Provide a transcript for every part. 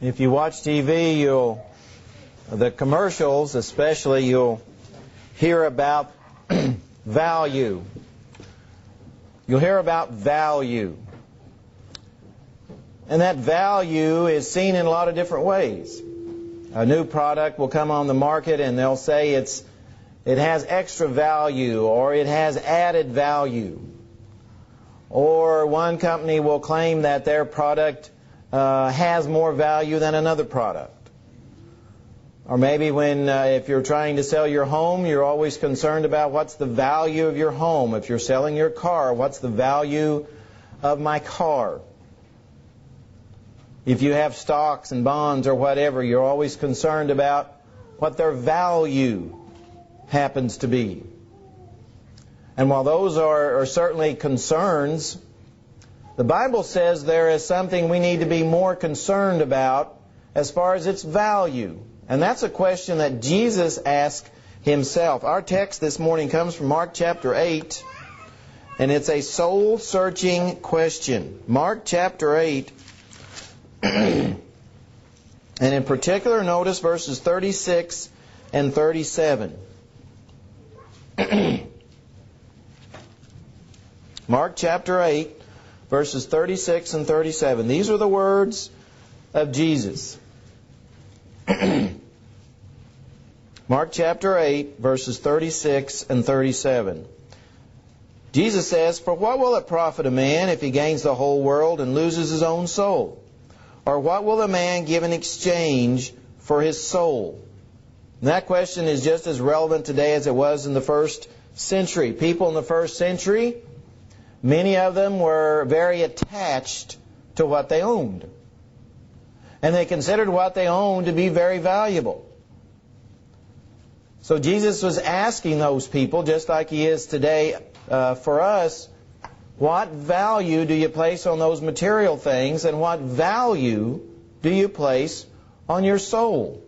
If you watch TV, the commercials especially, you'll hear about value. You'll hear about value. And that value is seen in a lot of different ways. A new product will come on the market and they'll say it has extra value or it has added value. Or one company will claim that their product has more value than another product. Or maybe if you're trying to sell your home, you're always concerned about what's the value of your home. If you're selling your car, what's the value of my car? If you have stocks and bonds or whatever, you're always concerned about what their value happens to be. And while those are certainly concerns, the Bible says there is something we need to be more concerned about as far as its value. And that's a question that Jesus asked himself. Our text this morning comes from Mark chapter 8, and it's a soul-searching question. Mark chapter 8, and in particular, notice verses 36 and 37. Mark chapter 8, verses 36 and 37. These are the words of Jesus. Mark chapter 8, verses 36 and 37. Jesus says, "For what will it profit a man if he gains the whole world and loses his own soul? Or what will a man give in exchange for his soul?" And that question is just as relevant today as it was in the first century. People in the first century, many of them were very attached to what they owned. And they considered what they owned to be very valuable. So Jesus was asking those people, just like He is today for us, what value do you place on those material things, and what value do you place on your soul?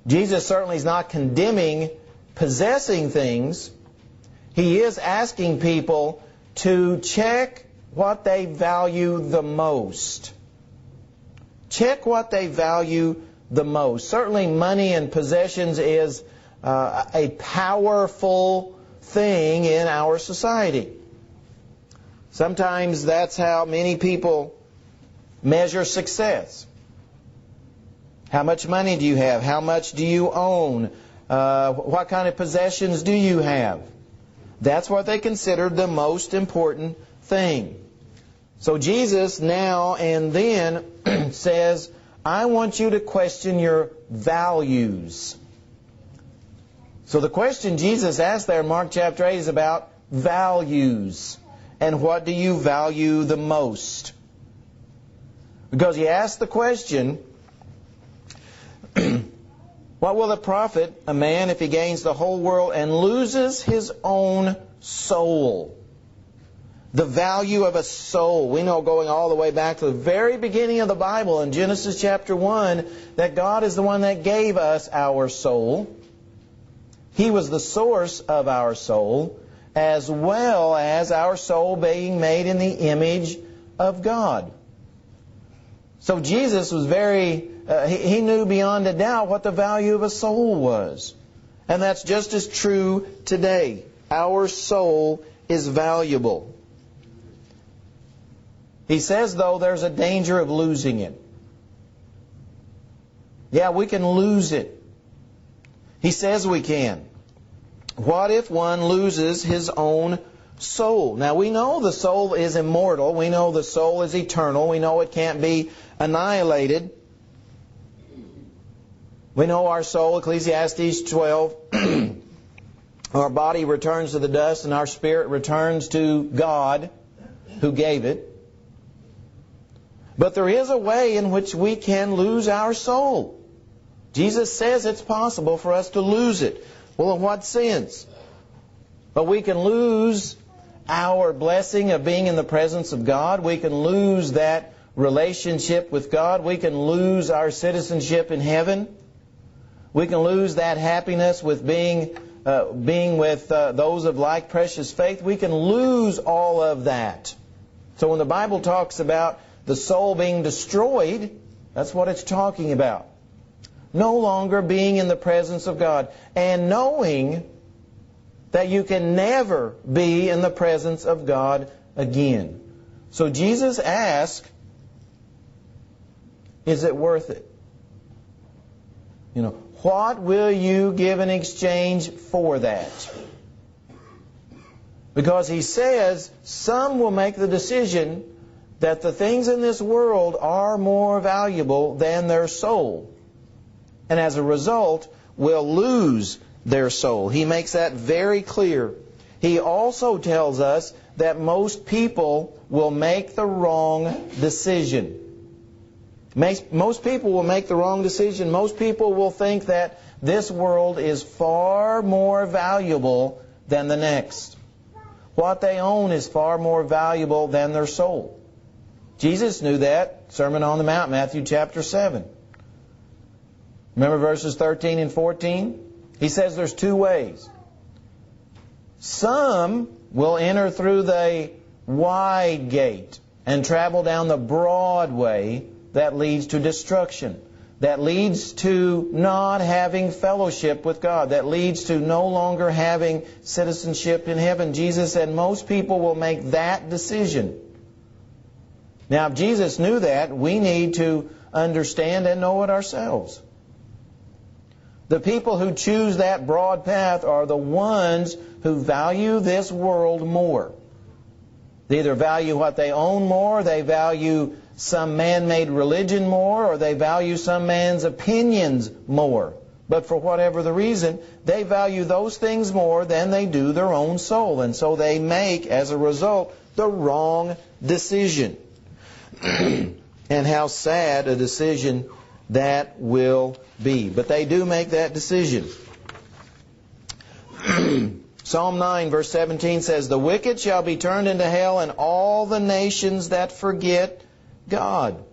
Jesus certainly is not condemning possessing things. He is asking people to check what they value the most. Check what they value the most. Certainly money and possessions is a powerful thing in our society. Sometimes that's how many people measure success. How much money do you have? How much do you own? What kind of possessions do you have? That's what they considered the most important thing. So Jesus now and then says, I want you to question your values. So the question Jesus asked there in Mark chapter 8 is about values. And what do you value the most? Because He asked the question, what will it profit a man if he gains the whole world and loses his own soul? The value of a soul. We know, going all the way back to the very beginning of the Bible in Genesis chapter 1, that God is the one that gave us our soul. He was the source of our soul, as well as our soul being made in the image of God. So Jesus was he knew beyond a doubt what the value of a soul was. And that's just as true today. Our soul is valuable. He says, though, there's a danger of losing it. Yeah, we can lose it. He says we can. What if one loses his own soul? Now, we know the soul is immortal. We know the soul is eternal. We know it can't be annihilated. We know our soul, Ecclesiastes 12, our body returns to the dust and our spirit returns to God who gave it. But there is a way in which we can lose our soul. Jesus says it's possible for us to lose it. Well, in what sense? But we can lose our blessing of being in the presence of God. We can lose that relationship with God. We can lose our citizenship in heaven. We can lose that happiness with being with those of like precious faith. We can lose all of that. So when the Bible talks about the soul being destroyed, That's what it's talking about. No longer being in the presence of God and knowing that you can never be in the presence of God again. So Jesus asked, is it worth it? What will you give in exchange for that? Because he says some will make the decision that the things in this world are more valuable than their soul. And as a result, will lose their soul. He makes that very clear. He also tells us that most people will make the wrong decision. Most people will make the wrong decision. Most people will think that this world is far more valuable than the next. What they own is far more valuable than their soul. Jesus knew that. Sermon on the Mount, Matthew chapter 7. Remember verses 13 and 14? He says there's two ways. Some will enter through the wide gate and travel down the broad way that leads to destruction, that leads to not having fellowship with God, that leads to no longer having citizenship in heaven. Jesus said most people will make that decision. Now, if Jesus knew that, we need to understand and know it ourselves. The people who choose that broad path are the ones who value this world more. They either value what they own more, they value some man-made religion more, or they value some man's opinions more. But for whatever the reason, they value those things more than they do their own soul. And so they make, as a result, the wrong decision. And how sad a decision that will be. But they do make that decision. Psalm 9 verse 17 says, the wicked shall be turned into hell, and all the nations that forget God.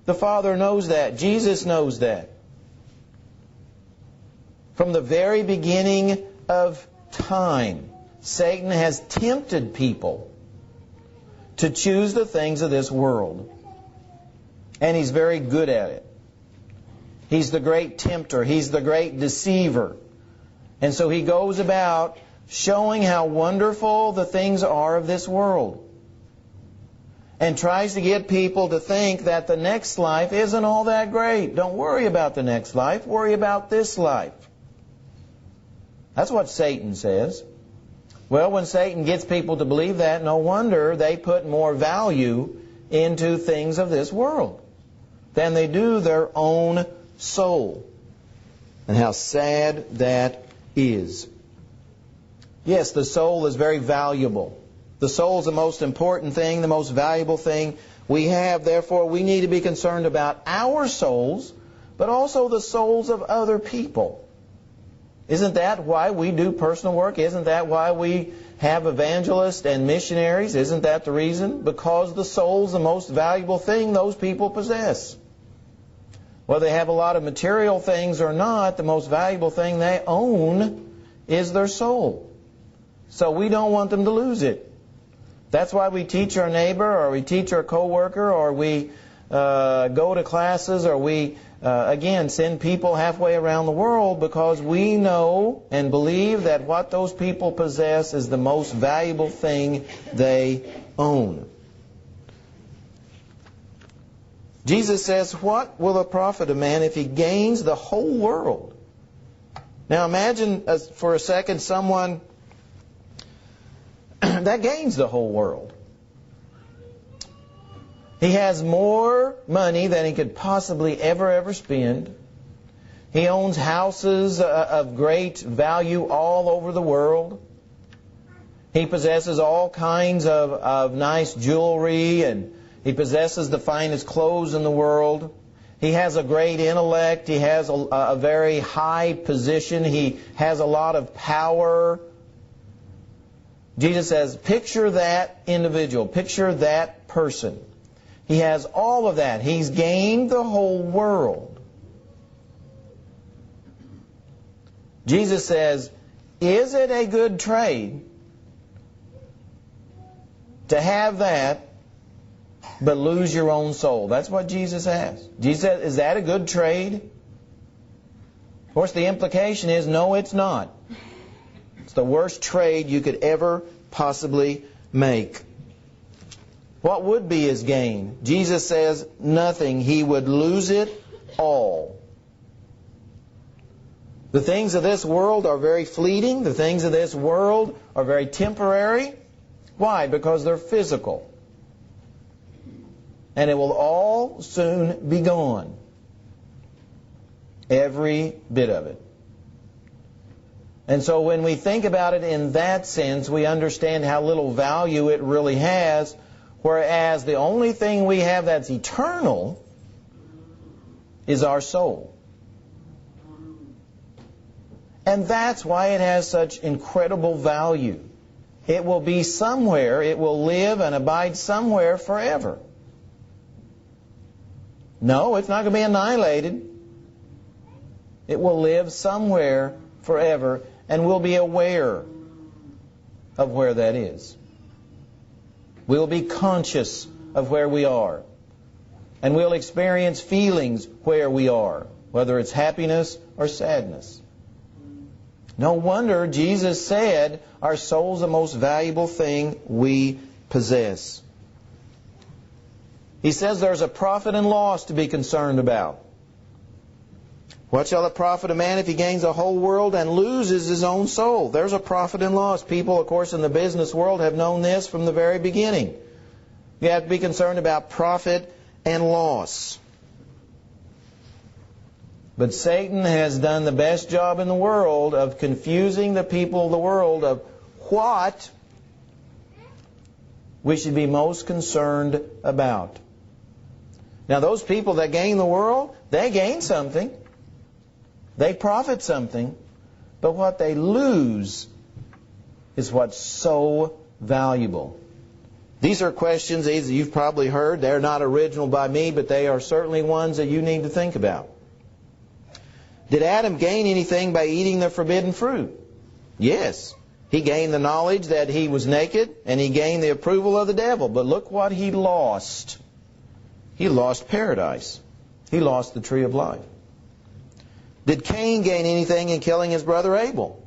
The Father knows that. Jesus knows that. From the very beginning of time, Satan has tempted people to choose the things of this world. And he's very good at it. He's the great tempter. He's the great deceiver. And so he goes about showing how wonderful the things are of this world. And tries to get people to think that the next life isn't all that great. Don't worry about the next life. Worry about this life. That's what Satan says. Well, when Satan gets people to believe that, no wonder they put more value into things of this world than they do their own soul. And how sad that is. Yes, the soul is very valuable. The soul is the most important thing, the most valuable thing we have. Therefore, we need to be concerned about our souls, but also the souls of other people. Isn't that why we do personal work? Isn't that why we have evangelists and missionaries? Isn't that the reason? Because the soul's the most valuable thing those people possess. Whether they have a lot of material things or not, the most valuable thing they own is their soul. So we don't want them to lose it. That's why we teach our neighbor, or we teach our coworker, or we go to classes, or we, again, send people halfway around the world, because we know and believe that what those people possess is the most valuable thing they own. Jesus says, what will it profit a man if he gains the whole world? Now imagine for a second someone that gains the whole world. He has more money than he could possibly ever spend. He owns houses of great value all over the world. He possesses all kinds of nice jewelry, and he possesses the finest clothes in the world. He has a great intellect. He has a very high position. He has a lot of power. Jesus says, picture that individual. Picture that person. He has all of that. He's gained the whole world. Jesus says, is it a good trade to have that but lose your own soul. That's what Jesus asked. Jesus said, is that a good trade? Of course, the implication is, no, it's not. It's the worst trade you could ever possibly make. What would be his gain? Jesus says nothing. He would lose it all. The things of this world are very fleeting. The things of this world are very temporary. Why? Because they're physical. And it will all soon be gone. Every bit of it. And so when we think about it in that sense, we understand how little value it really has, whereas the only thing we have that's eternal is our soul. And that's why it has such incredible value. It will be somewhere, it will live and abide somewhere forever. No, it's not going to be annihilated. It will live somewhere forever, and we'll be aware of where that is. We'll be conscious of where we are. And we'll experience feelings where we are, whether it's happiness or sadness. No wonder Jesus said our soul's the most valuable thing we possess. He says there's a profit and loss to be concerned about. What shall it profit a man if he gains the whole world and loses his own soul? There's a profit and loss. People, of course, in the business world have known this from the very beginning. You have to be concerned about profit and loss. But Satan has done the best job in the world of confusing the people of the world of what we should be most concerned about. Now, those people that gain the world, they gain something. They profit something. But what they lose is what's so valuable. These are questions that you've probably heard. They're not original by me, but they are certainly ones that you need to think about. Did Adam gain anything by eating the forbidden fruit? Yes. He gained the knowledge that he was naked, and he gained the approval of the devil. But look what he lost. He lost paradise. He lost the tree of life. Did Cain gain anything in killing his brother Abel?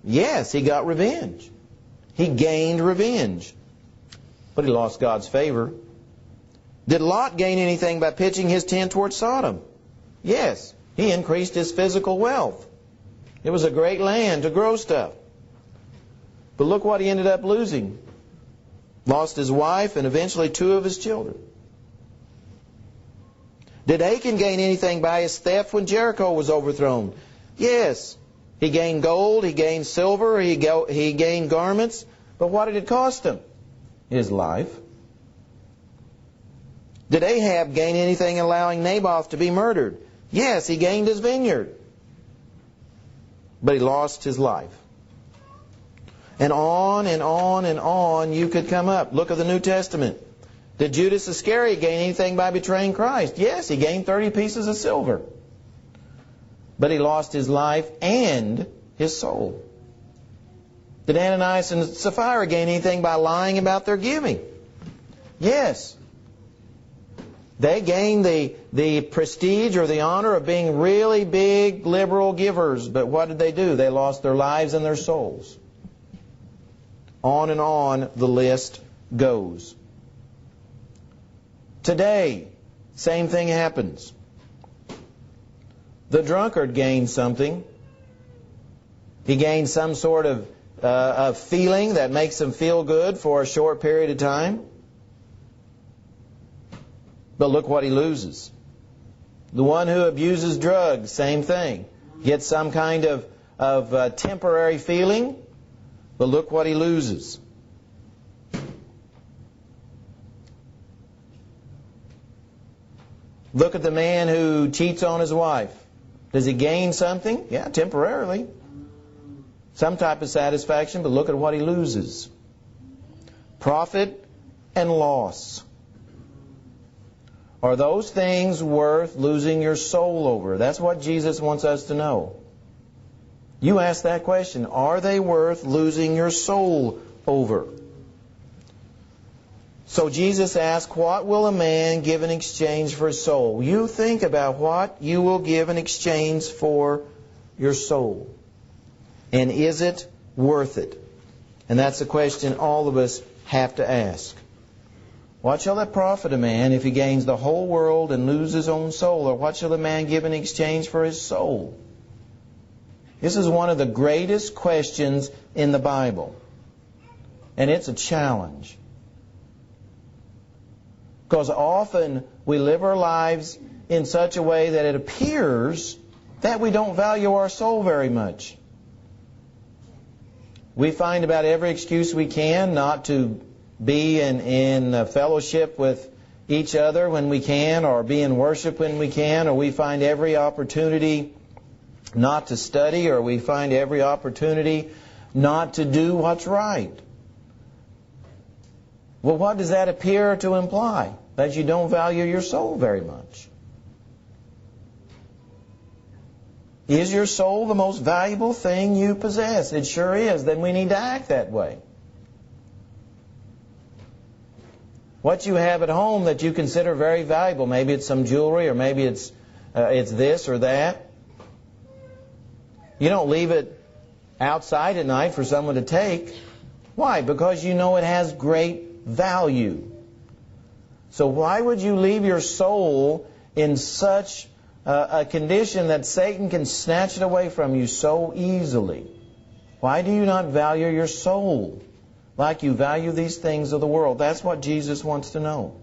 Yes, he got revenge. He gained revenge. But he lost God's favor. Did Lot gain anything by pitching his tent towards Sodom? Yes, he increased his physical wealth. It was a great land to grow stuff. But look what he ended up losing. Lost his wife and eventually 2 of his children. Did Achan gain anything by his theft when Jericho was overthrown? Yes. He gained gold, he gained silver, he gained garments. But what did it cost him? His life. Did Ahab gain anything in allowing Naboth to be murdered? Yes, he gained his vineyard. But he lost his life. And on and on and on you could come up. Look at the New Testament. Did Judas Iscariot gain anything by betraying Christ? Yes, he gained 30 pieces of silver. But he lost his life and his soul. Did Ananias and Sapphira gain anything by lying about their giving? Yes. They gained the prestige or the honor of being really big, liberal givers. But what did they do? They lost their lives and their souls. On and on the list goes. Today, same thing happens. The drunkard gains something. He gains some sort of feeling that makes him feel good for a short period of time. But look what he loses. The one who abuses drugs, same thing. Gets some kind of temporary feeling, but look what he loses. Look at the man who cheats on his wife. Does he gain something? Yeah, temporarily. Some type of satisfaction, but look at what he loses. Profit and loss. Are those things worth losing your soul over? That's what Jesus wants us to know. You ask that question. Are they worth losing your soul over? So Jesus asked, what will a man give in exchange for his soul? You think about what you will give in exchange for your soul. And is it worth it? And that's a question all of us have to ask. What shall it profit a man if he gains the whole world and loses his own soul? Or what shall a man give in exchange for his soul? This is one of the greatest questions in the Bible. And it's a challenge. Because often we live our lives in such a way that it appears that we don't value our soul very much. We find about every excuse we can not to be in fellowship with each other when we can, or be in worship when we can, or we find every opportunity not to study, or we find every opportunity not to do what's right. Well, what does that appear to imply? That you don't value your soul very much. Is your soul the most valuable thing you possess? It sure is. Then we need to act that way. What you have at home that you consider very valuable, maybe it's some jewelry, or maybe it's this or that. You don't leave it outside at night for someone to take. Why? Because you know it has great value. So why would you leave your soul in such a condition that Satan can snatch it away from you so easily? Why do you not value your soul like you value these things of the world? That's what Jesus wants to know.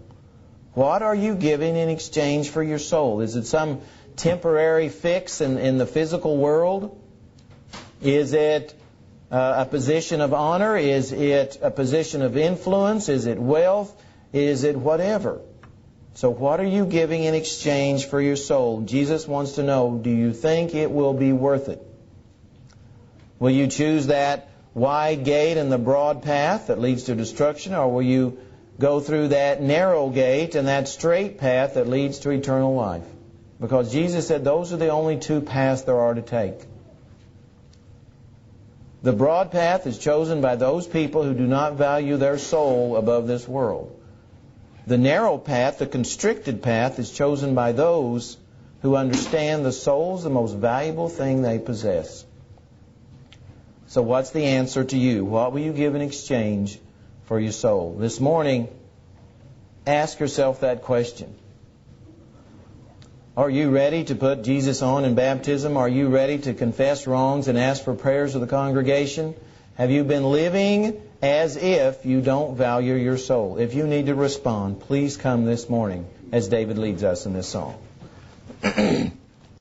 What are you giving in exchange for your soul? Is it some temporary fix in the physical world? Is it a position of honor? Is it a position of influence? Is it wealth? Is it whatever? So what are you giving in exchange for your soul? Jesus wants to know, do you think it will be worth it? Will you choose that wide gate and the broad path that leads to destruction, or will you go through that narrow gate and that straight path that leads to eternal life? Because Jesus said those are the only two paths there are to take. The broad path is chosen by those people who do not value their soul above this world. The narrow path, the constricted path, is chosen by those who understand the soul's the most valuable thing they possess. So what's the answer to you? What will you give in exchange for your soul? This morning, ask yourself that question. Are you ready to put Jesus on in baptism? Are you ready to confess wrongs and ask for prayers of the congregation? Have you been living as if you don't value your soul? If you need to respond, please come this morning as David leads us in this song.